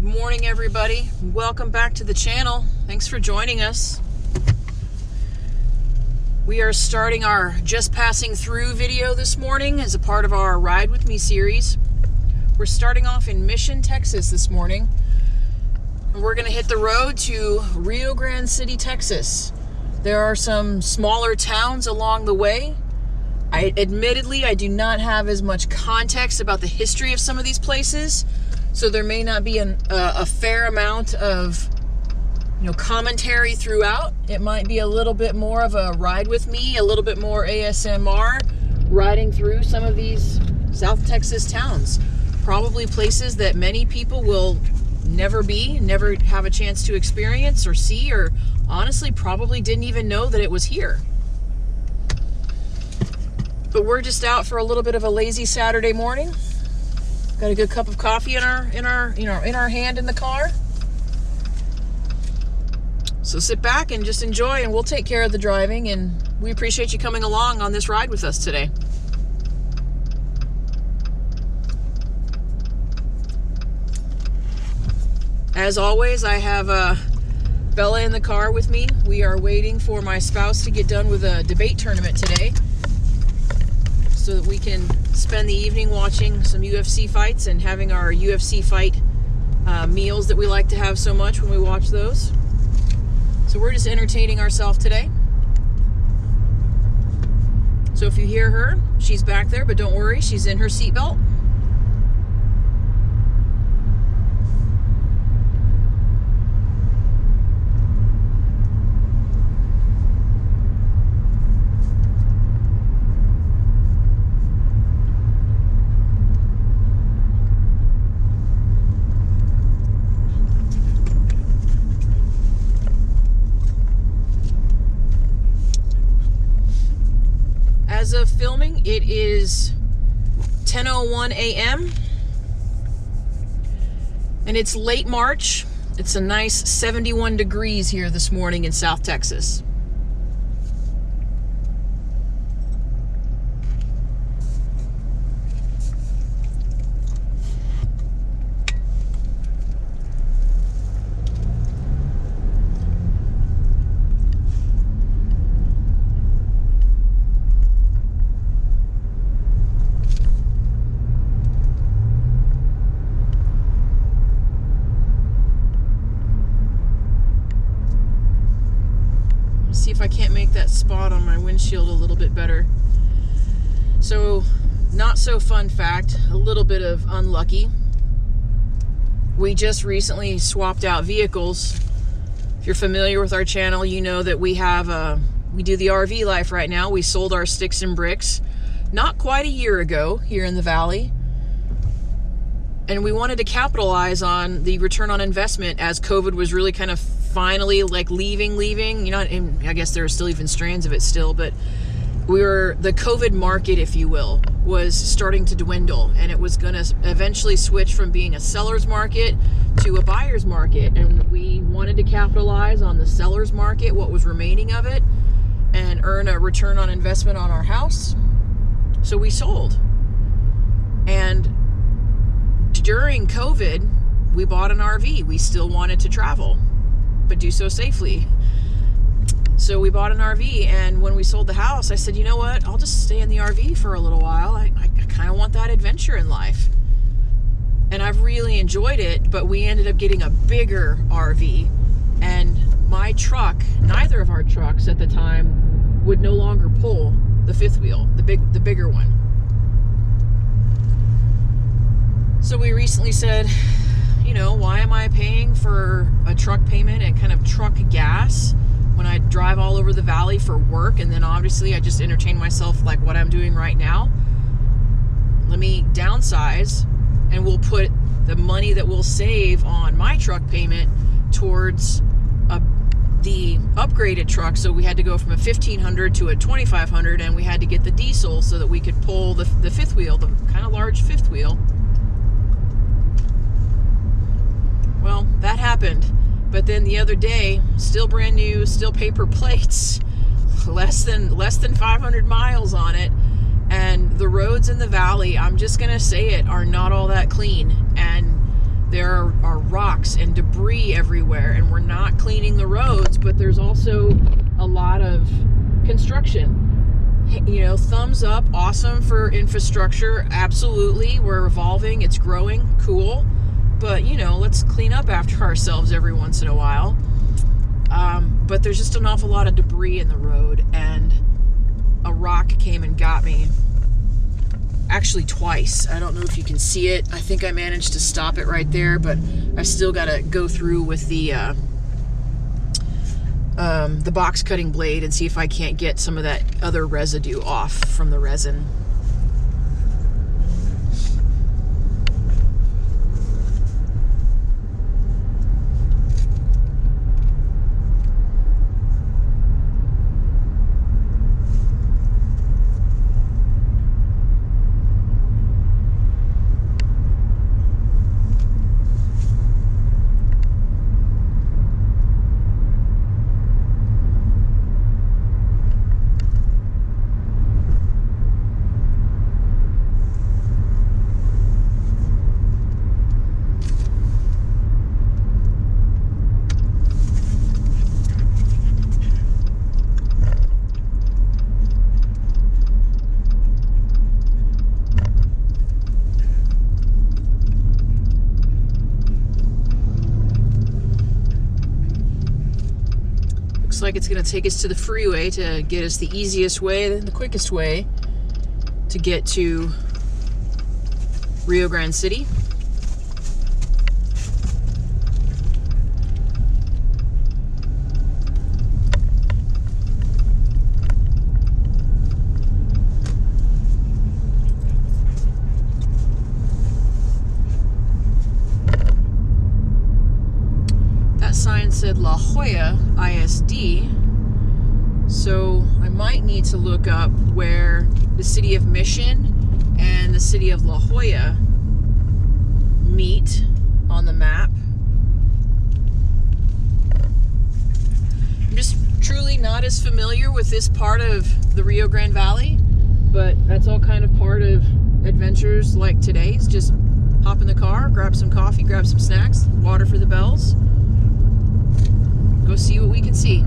morning, everybody. Welcome back to the channel. Thanks for joining us. We are starting our Just Passing Through video this morning as a part of our Ride With Me series. We're starting off in Mission, Texas this morning. And we're going to hit the road to Rio Grande City, Texas. There are some smaller towns along the way. Admittedly, I do not have as much context about the history of some of these places, so there may not be a fair amount of commentary throughout. It might be a little bit more of a ride with me, a little bit more ASMR, riding through some of these South Texas towns. Probably places that many people will never have a chance to experience or see, or honestly probably didn't even know that it was here. But we're just out for a little bit of a lazy Saturday morning. Got a good cup of coffee in our hand in the car. So sit back and just enjoy, and we'll take care of the driving, and we appreciate you coming along on this ride with us today. As always, I have Bella in the car with me. We are waiting for my spouse to get done with a debate tournament today, so that we can spend the evening watching some UFC fights and having our UFC fight meals that we like to have so much when we watch those. So we're just entertaining ourselves today. So if you hear her, she's back there, but don't worry, she's in her seatbelt. As of filming, it is 10:01 a.m. and it's late March. It's a nice 71 degrees here this morning in South Texas. See if I can't make that spot on my windshield a little bit better. So, not so fun fact, a little bit of unlucky. We just recently swapped out vehicles. If you're familiar with our channel, you know that we do the RV life right now. We sold our sticks and bricks not quite a year ago here in the valley. And we wanted to capitalize on the return on investment as COVID was really kind of finally like leaving, I guess there are still even strands of it still, but the COVID market, if you will, was starting to dwindle, and it was going to eventually switch from being a seller's market to a buyer's market. And we wanted to capitalize on the seller's market, what was remaining of it, and earn a return on investment on our house. So we sold. And during COVID, we bought an RV. We still wanted to travel, but do so safely. So we bought an RV, and when we sold the house, I said, you know what? I'll just stay in the RV for a little while. I kind of want that adventure in life. And I've really enjoyed it, but we ended up getting a bigger RV, and my truck, neither of our trucks at the time, would no longer pull the fifth wheel, the bigger one. So we recently said, why am I paying for a truck payment and kind of truck gas when I drive all over the valley for work, and then obviously I just entertain myself like what I'm doing right now? Let me downsize, and we'll put the money that we'll save on my truck payment towards the upgraded truck. So we had to go from a 1500 to a 2500, and we had to get the diesel so that we could pull the fifth wheel, the kind of large fifth wheel. Well, that happened. But then the other day, still brand new, still paper plates, less than 500 miles on it, and the roads in the valley, I'm just gonna say it, are not all that clean. And there are rocks and debris everywhere, and we're not cleaning the roads, but there's also a lot of construction. You know, thumbs up, awesome for infrastructure, absolutely. We're evolving, it's growing, cool. But, you know, let's clean up after ourselves every once in a while. But there's just an awful lot of debris in the road, and a rock came and got me. Actually twice. I don't know if you can see it. I think I managed to stop it right there, but I still got to go through with the box cutting blade and see if I can't get some of that other residue off from the resin. Looks like it's going to take us to the freeway to get us the easiest way, the quickest way to get to Rio Grande City. Sign said La Jolla ISD, so I might need to look up where the city of Mission and the city of La Jolla meet on the map. I'm just truly not as familiar with this part of the Rio Grande Valley, but that's all kind of part of adventures like today's. Just hop in the car, grab some coffee, grab some snacks, water for the bells. Go see what we can see.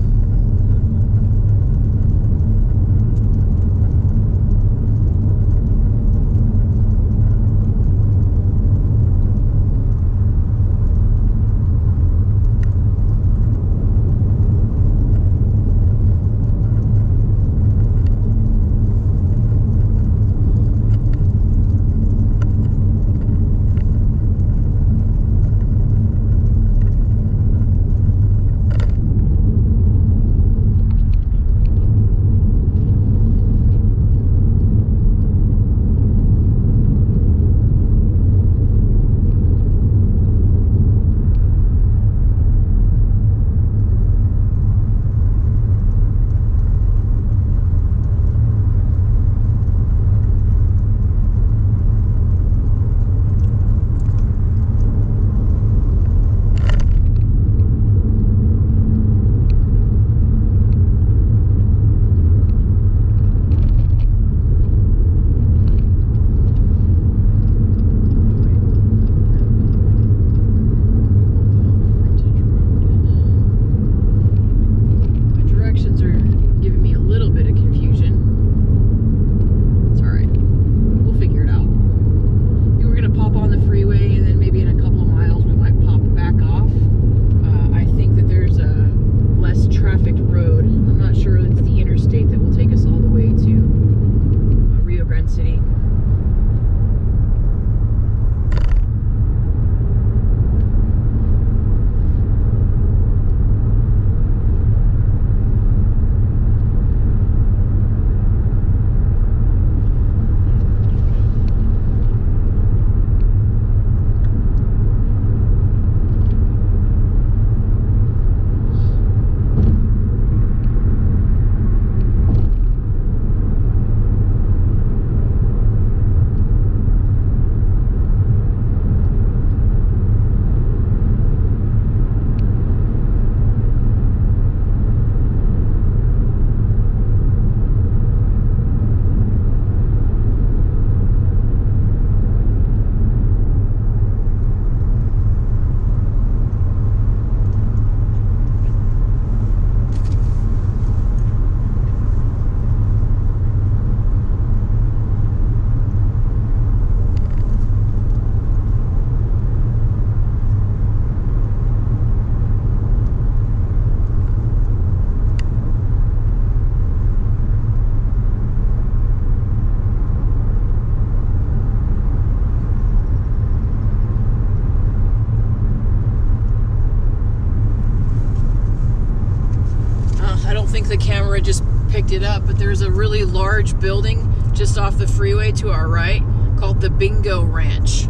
the camera just picked it up, but there's a really large building just off the freeway to our right called the Bingo Ranch.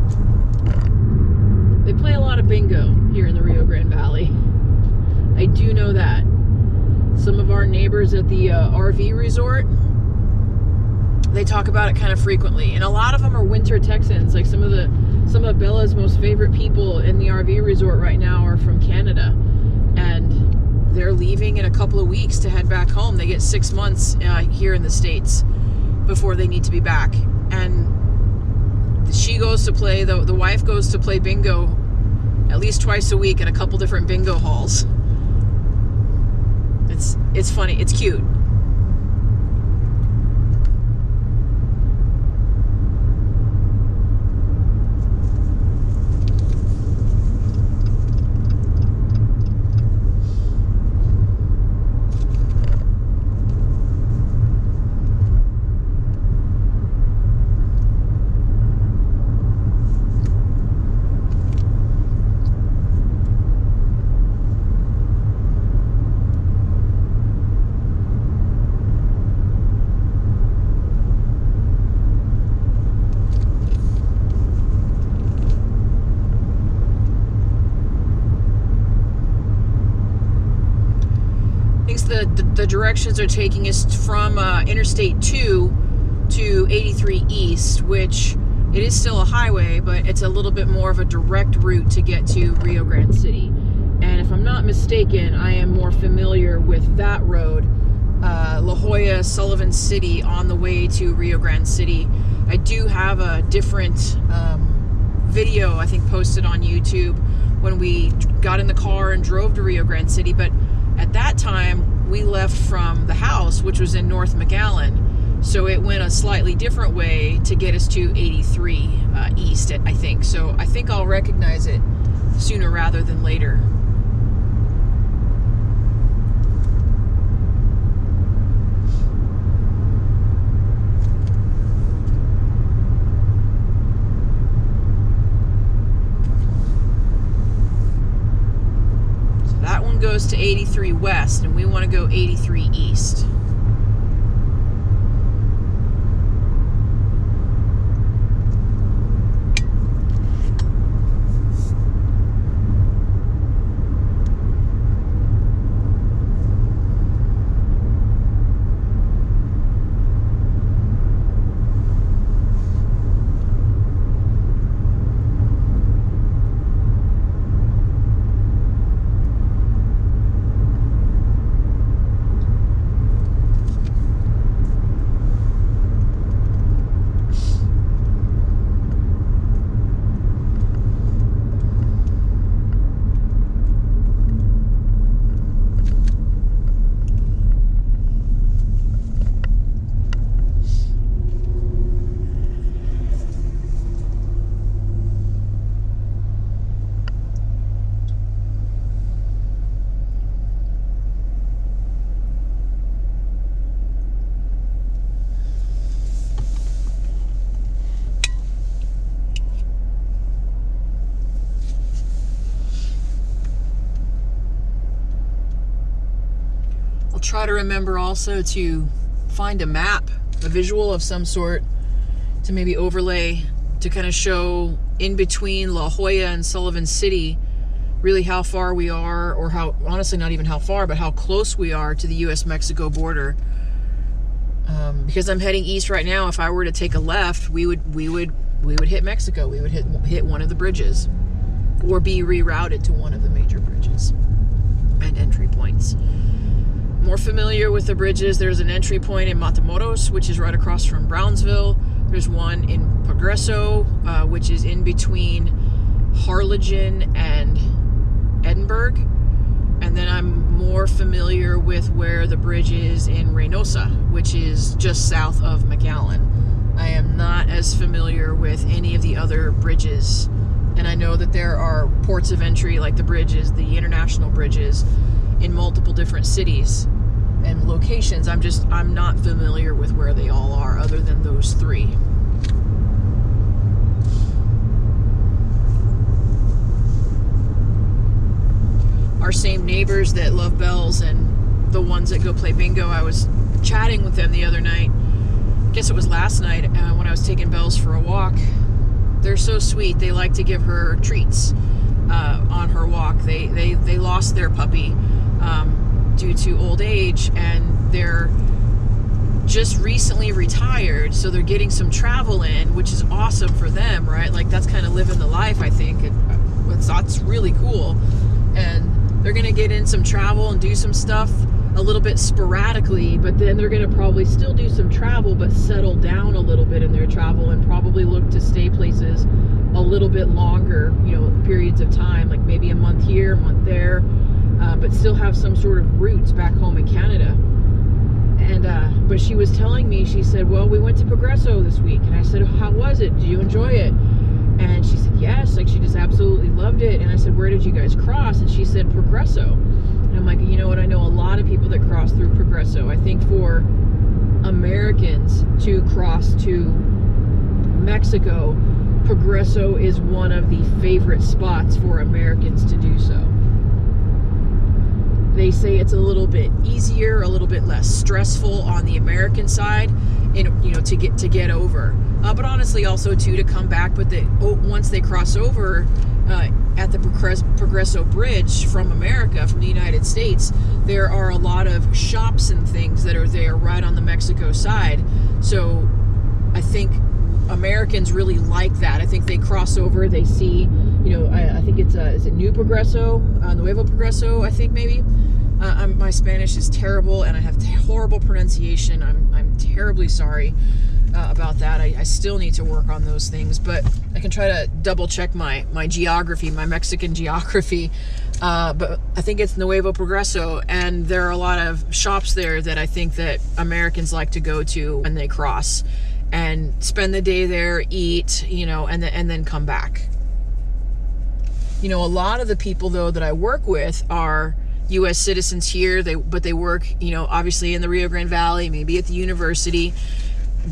They play a lot of bingo here in the Rio Grande Valley. I do know that. Some of our neighbors at the RV resort, they talk about it kind of frequently, and a lot of them are winter Texans. Like some of Bella's most favorite people in the RV resort right now are from Canada, and they're leaving in a couple of weeks to head back home. They get 6 months here in the States before they need to be back, and she goes to play, the wife goes to play bingo at least twice a week in a couple different bingo halls. It's funny, it's cute. The directions are taking us from Interstate 2 to 83 East, which it is still a highway, but it's a little bit more of a direct route to get to Rio Grande City. And if I'm not mistaken, I am more familiar with that road, La Jolla, Sullivan City, on the way to Rio Grande City. I do have a different video, I think, posted on YouTube when we got in the car and drove to Rio Grande City, but at that time, we left from the house, which was in North McAllen, so it went a slightly different way to get us to 83 East, I think. So I think I'll recognize it sooner rather than later. Goes to 83 West, and we want to go 83 East. Try to remember also to find a map, a visual of some sort, to maybe overlay to kind of show in between La Jolla and Sullivan City really how far we are, or how, honestly, not even how far, but how close we are to the US-Mexico border. Because I'm heading east right now. If I were to take a left, we would hit Mexico. We would hit one of the bridges, or be rerouted to one of the major bridges and entry points. More familiar with the bridges, there's an entry point in Matamoros, which is right across from Brownsville. There's one in Progreso, which is in between Harlingen and Edinburgh. And then I'm more familiar with where the bridge is in Reynosa, which is just south of McAllen. I am not as familiar with any of the other bridges. And I know that there are ports of entry, like the bridges, the international bridges, in multiple different cities and locations. I'm not familiar with where they all are, other than those three. Our same neighbors that love bells and the ones that go play bingo. I was chatting with them the other night. I guess it was last night when I was taking Bells for a walk. They're so sweet. They like to give her treats on her walk. They lost their puppy due to old age, and they're just recently retired, so they're getting some travel in, which is awesome for them, right? Like, that's kind of living the life, I think. That's really cool. And they're gonna get in some travel and do some stuff a little bit sporadically, but then they're gonna probably still do some travel, but settle down a little bit in their travel and probably look to stay places a little bit longer, you know, periods of time, like maybe a month here, a month there, but still have some sort of roots back home in Canada. And but she was telling me, she said, well, we went to Progresso this week. And I said, how was it? Did you enjoy it? And she said, yes, like she just absolutely loved it. And I said, where did you guys cross? And she said, Progresso. And I'm like, you know what? I know a lot of people that cross through Progresso. I think for Americans to cross to Mexico, Progresso is one of the favorite spots for Americans to do so. They say it's a little bit easier, a little bit less stressful on the American side, and you know, to get over. But honestly, also too, to come back. But once they cross over at the Progresso Bridge from America, from the United States, there are a lot of shops and things that are there right on the Mexico side. So I think Americans really like that. I think they cross over, they see, you know, I think it's is it New Progresso, Nuevo Progresso, I think maybe. My Spanish is terrible, and I have horrible pronunciation. I'm terribly sorry about that. I still need to work on those things, but I can try to double check my geography, my Mexican geography. But I think it's Nuevo Progresso, and there are a lot of shops there that I think that Americans like to go to when they cross and spend the day there, eat, you know, and then come back. You know, a lot of the people though that I work with are U.S. citizens here, but they work, you know, obviously in the Rio Grande Valley, maybe at the university,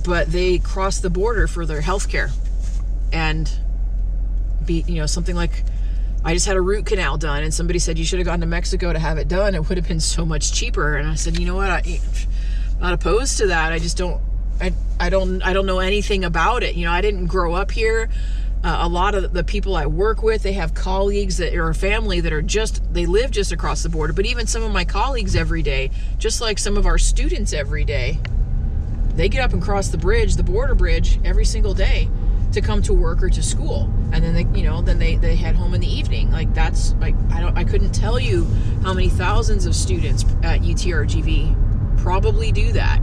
but they cross the border for their health care. And you know, something like, I just had a root canal done, and somebody said you should have gone to Mexico to have it done. It would have been so much cheaper. And I said, you know what, I'm not opposed to that. I just don't know anything about it. You know, I didn't grow up here. A lot of the people I work with, they have colleagues that are a family that are they live just across the border. But even some of my colleagues every day, just like some of our students every day, they get up and cross the border bridge every single day to come to work or to school. And then they head home in the evening. Like, that's like, I couldn't tell you how many thousands of students at UTRGV probably do that.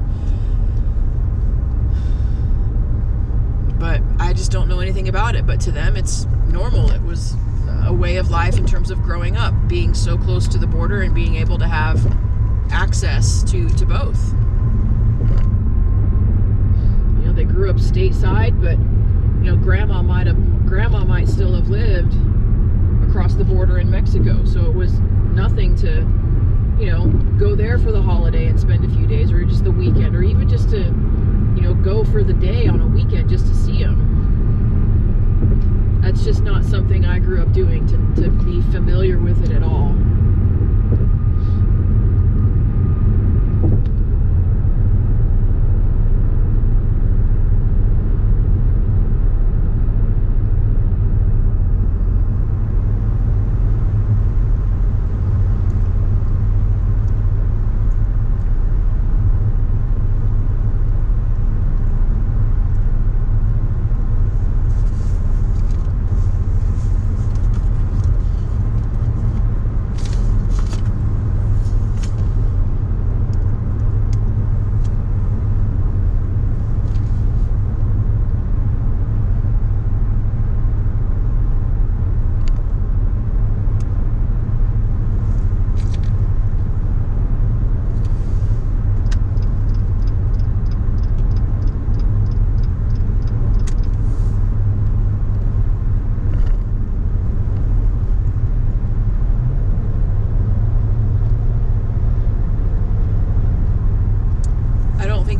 But I just don't know anything about it. But to them, it's normal. It was a way of life in terms of growing up, being so close to the border and being able to have access to both. You know, they grew up stateside, but you know, grandma might still have lived across the border in Mexico. So it was nothing to, you know, go there for the holiday and spend a few days, or just the weekend, or even just to, you know, go for the day on a weekend just to see them. That's just not something I grew up doing, to be familiar with it at all.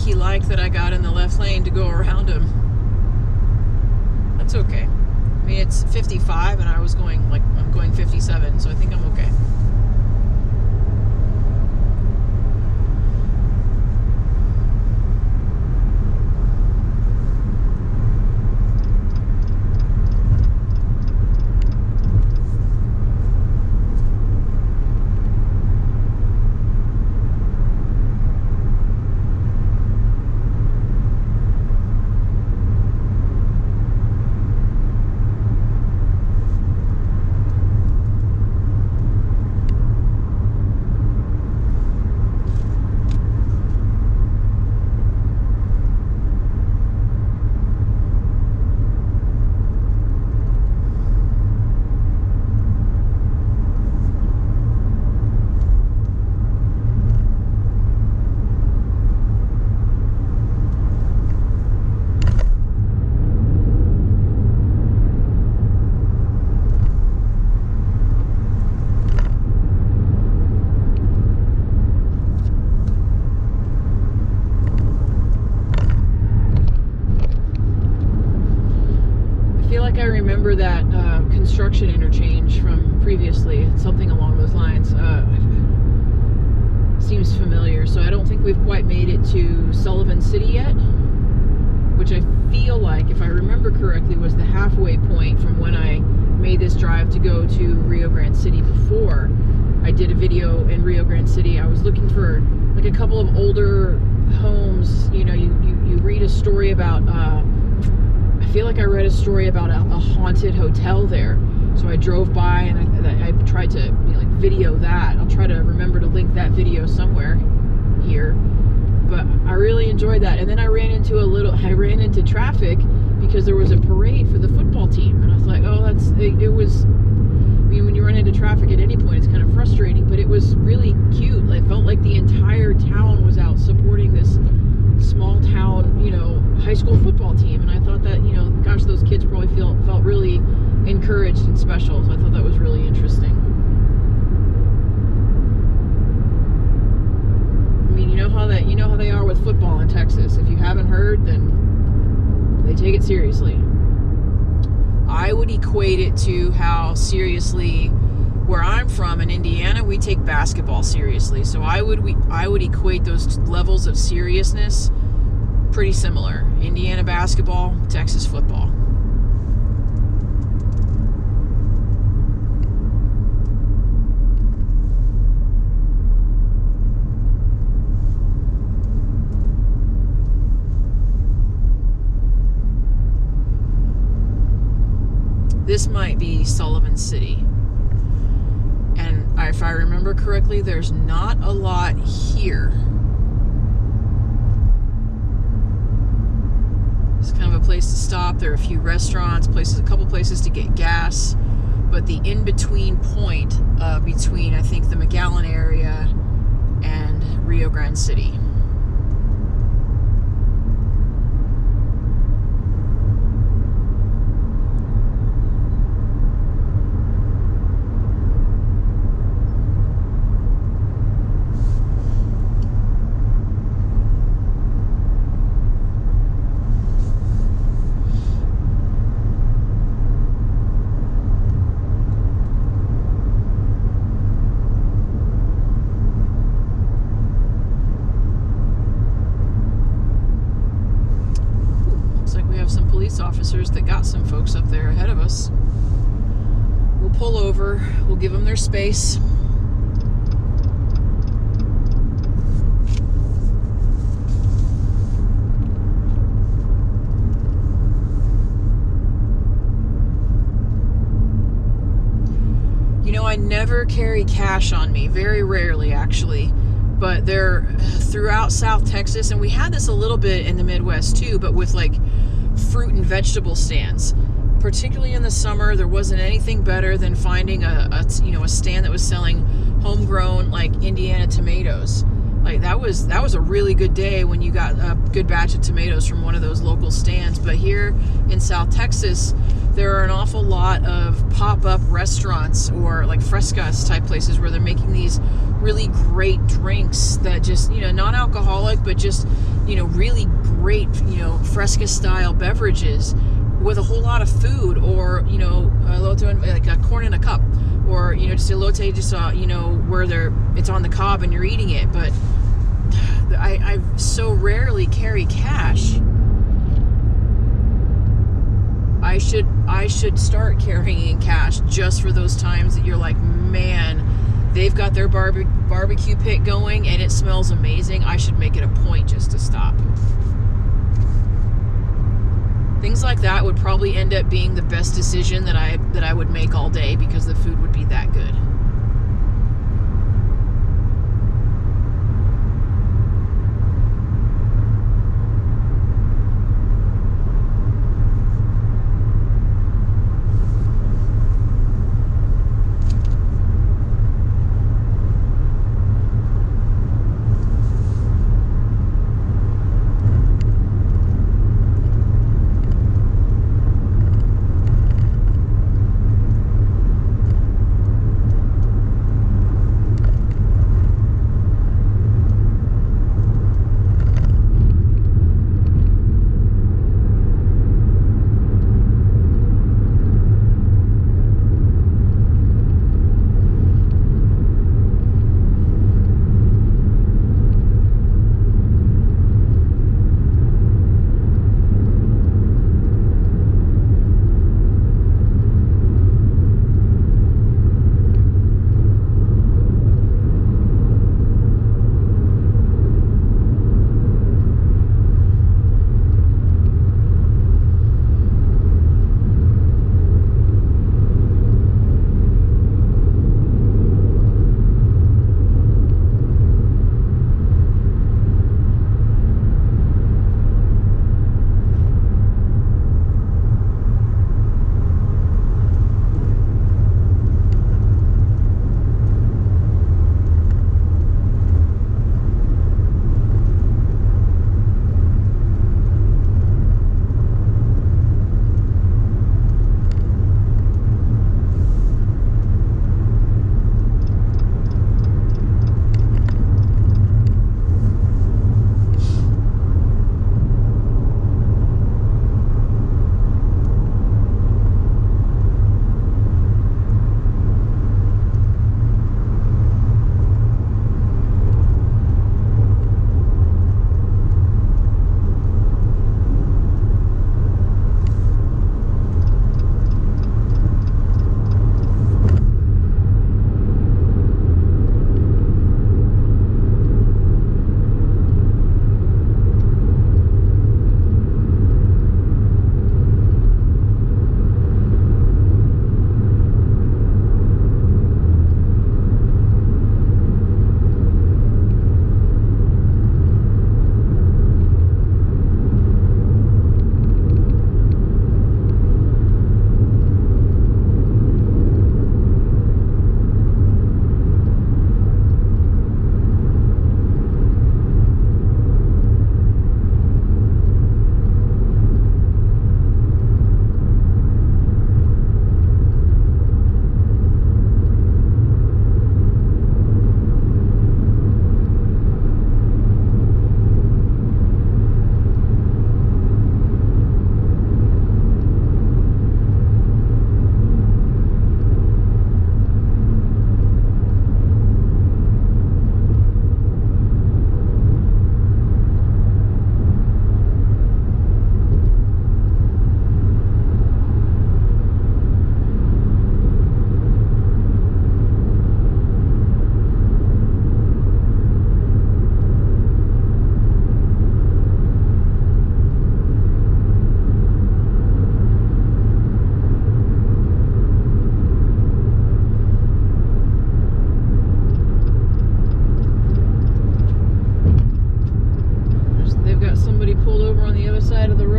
He liked that I got in the left lane to go around him. That's okay. I mean, it's 55 and I'm going 57, so I think I'm okay. like I remember that construction interchange from previously, something along those lines. Seems familiar. So I don't think we've quite made it to Sullivan City yet, which I feel like, if I remember correctly, was the halfway point from when I made this drive to go to Rio Grande City before. I did a video in Rio Grande City. I was looking for like a couple of older homes. You know, you read a story about, I feel like I read a story about a haunted hotel there. So I drove by and I tried to, you know, like video that. I'll try to remember to link that video somewhere here. But I really enjoyed that. And then I ran into traffic because there was a parade for the football team. And I was like, oh, it was, I mean, when you run into traffic at any point, it's kind of frustrating, but it was really cute. It felt like the entire town was out supporting this small town, you know, high school football team. And I thought that, you know, gosh, those kids probably felt really encouraged and special. So I thought that was really interesting. I mean, you know how they are with football in Texas. If you haven't heard, then they take it seriously. I would equate it to how seriously, where I'm from in Indiana, we take basketball seriously. So I would equate those levels of seriousness pretty similar. Indiana basketball, Texas football. This might be Sullivan City. And if I remember correctly, there's not a lot here. It's kind of a place to stop. There are a few restaurants, a couple places to get gas. But the in-between point between, I think, the McAllen area and Rio Grande City. Officers that got some folks up there ahead of us. We'll pull over, we'll give them their space. You know, I never carry cash on me, very rarely actually, but they're throughout South Texas, and we had this a little bit in the Midwest too, but with like fruit and vegetable stands. Particularly in the summer, there wasn't anything better than finding a stand that was selling homegrown like Indiana tomatoes. Like that was a really good day when you got a good batch of tomatoes from one of those local stands. But here in South Texas, there are an awful lot of pop-up restaurants or like frescas type places where they're making these really great drinks that just, you know, non-alcoholic, but just, you know, really great, you know, fresca style beverages with a whole lot of food, or, you know, like a corn in a cup, or, you know, just elote, just, you know, where it's on the cob and you're eating it. But I so rarely carry cash. I should start carrying cash just for those times that you're like, man, they've got their barbecue pit going and it smells amazing. I should make it a point just to stop. Things like that would probably end up being the best decision that I would make all day, because the food would be that good.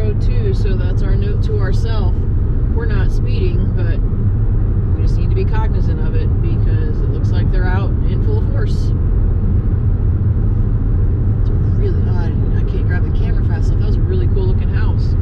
road too, so that's our note to ourselves. We're not speeding, but we just need to be cognizant of it because it looks like they're out in full force. It's really odd. I can't grab the camera fast enough. That was a really cool looking house.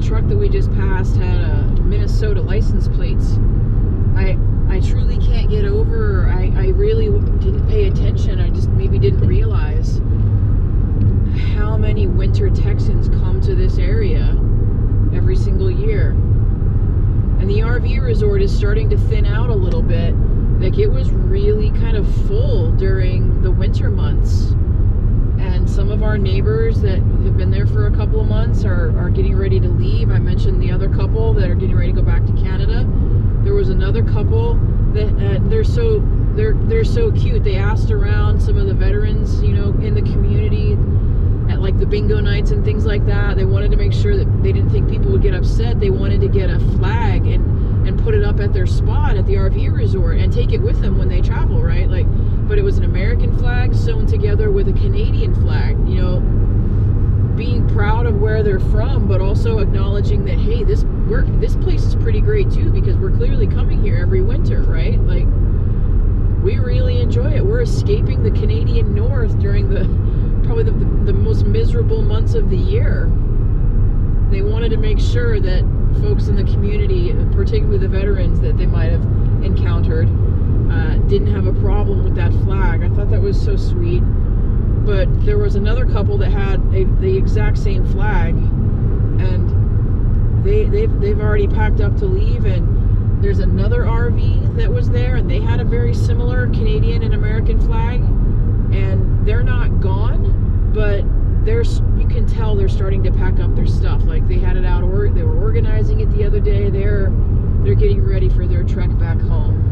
Truck that we just passed had Minnesota license plates. I truly can't get over. I really didn't pay attention. I just maybe didn't realize how many winter Texans come to this area every single year. And the RV resort is starting to thin out a little bit. Like, it was really kind of full during the winter months. And some of our neighbors that have been there for a couple of months are getting ready to leave. I mentioned the other couple that are getting ready to go back to Canada. There was another couple that they're so cute. They asked around some of the veterans, you know, in the community at like the bingo nights and things like that. They wanted to make sure that they didn't think people would get upset. They wanted to get a flag and put it up at their spot at the RV resort and take it with them when they travel, right? Like, but it was an American flag sewn together with a Canadian flag, you know, being proud of where they're from, but also acknowledging that, hey, this place is pretty great too, because we're clearly coming here every winter, right? Like, we really enjoy it. We're escaping the Canadian North during probably the most miserable months of the year. They wanted to make sure that folks in the community, particularly the veterans that they might have encountered, didn't have a problem with that flag. I thought that was so sweet. But there was another couple that had the exact same flag, and they've already packed up to leave. And there's another RV that was there, and they had a very similar Canadian and American flag, and they're not gone, but you can tell they're starting to pack up their stuff. Like, they had it out, or they were organizing it the other day. They're getting ready for their trek back home.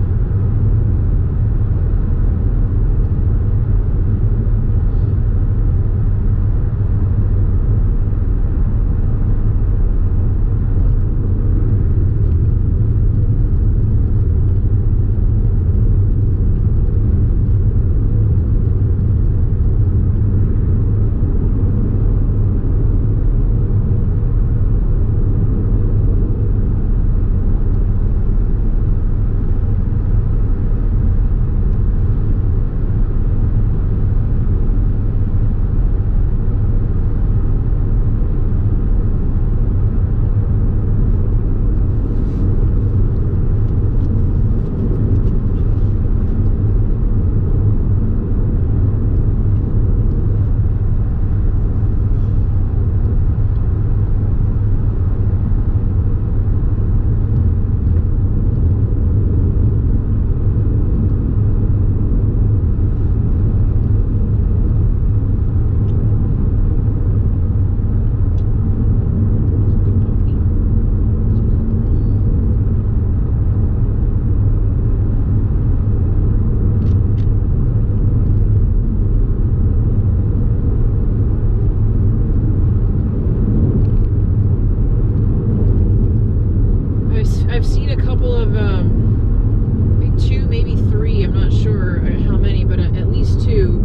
I've seen a couple of, two, maybe three, I'm not sure how many, but at least two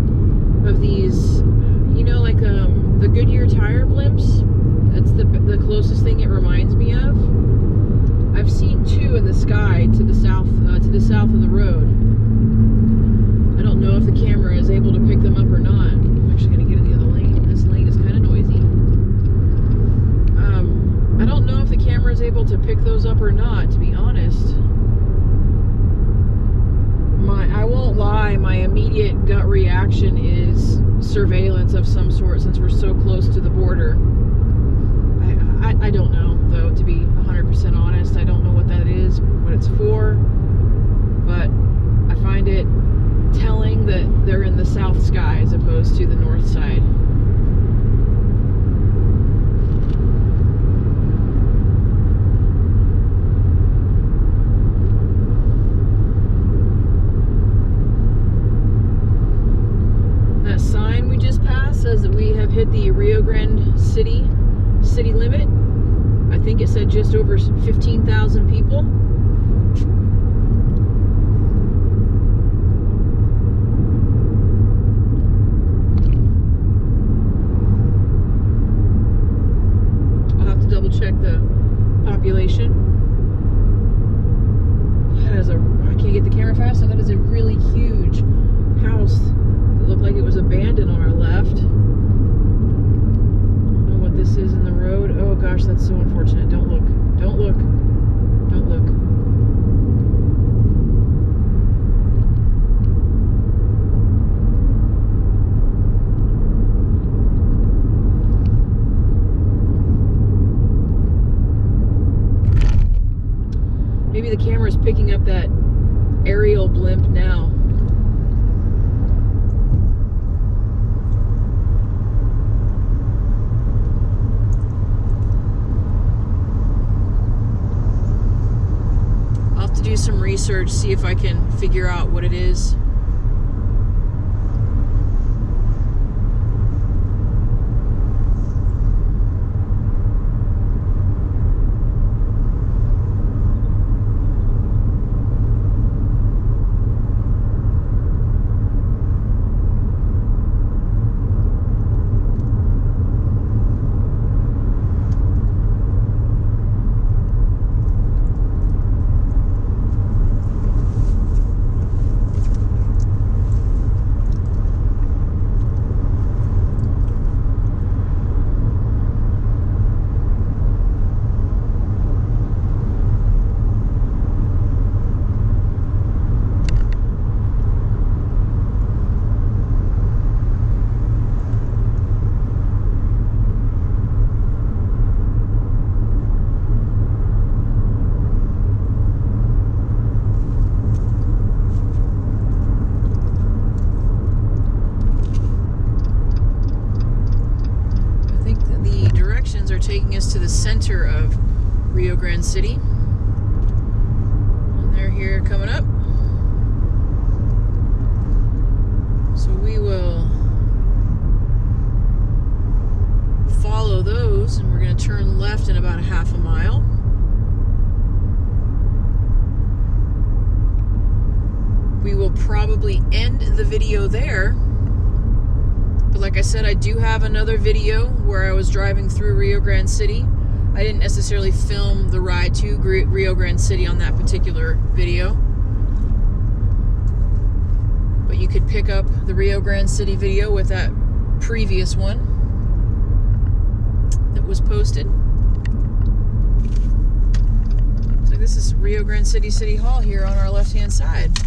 of these, you know, like the Goodyear tire blimps. That's the closest thing it reminds me of. I've seen two in the sky to the south of the road. I don't know if the camera is able to pick them up or not. I'm actually going to get in the other lane. This lane is kind of noisy. I don't know if the camera is able to pick those up or not, to be honest. I won't lie, my immediate gut reaction is surveillance of some sort, since we're so close to the border. I don't know, though, to be 100% honest. I don't know hit the Rio Grande City limit. I think it said just over 15,000 people. I'll have to double check the population. That is I can't get the camera fast, so that is a really huge house. It looked like it was abandoned on our left. I don't know what this is in the road. Oh gosh, that's so unfortunate. Don't look. Don't look. Don't look. Maybe the camera's picking up that aerial blimp now. I'll have to do some research, see if I can figure out what it is. Taking us to the center of Rio Grande City. And they're here coming up. So we will follow those, and we're going to turn left in about a half a mile. We will probably end the video there. But like I said, I do have another video where I was driving through Rio Grande City. I didn't necessarily film the ride to Rio Grande City on that particular video. But you could pick up the Rio Grande City video with that previous one that was posted. So this is Rio Grande City City Hall here on our left-hand side.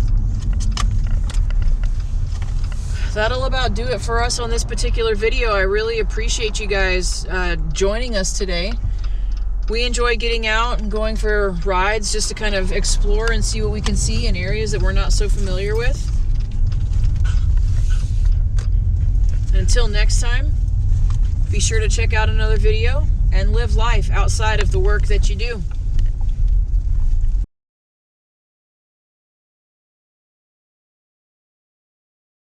That'll about do it for us on this particular video. I really appreciate you guys joining us today. We enjoy getting out and going for rides just to kind of explore and see what we can see in areas that we're not so familiar with. And until next time, be sure to check out another video and live life outside of the work that you do.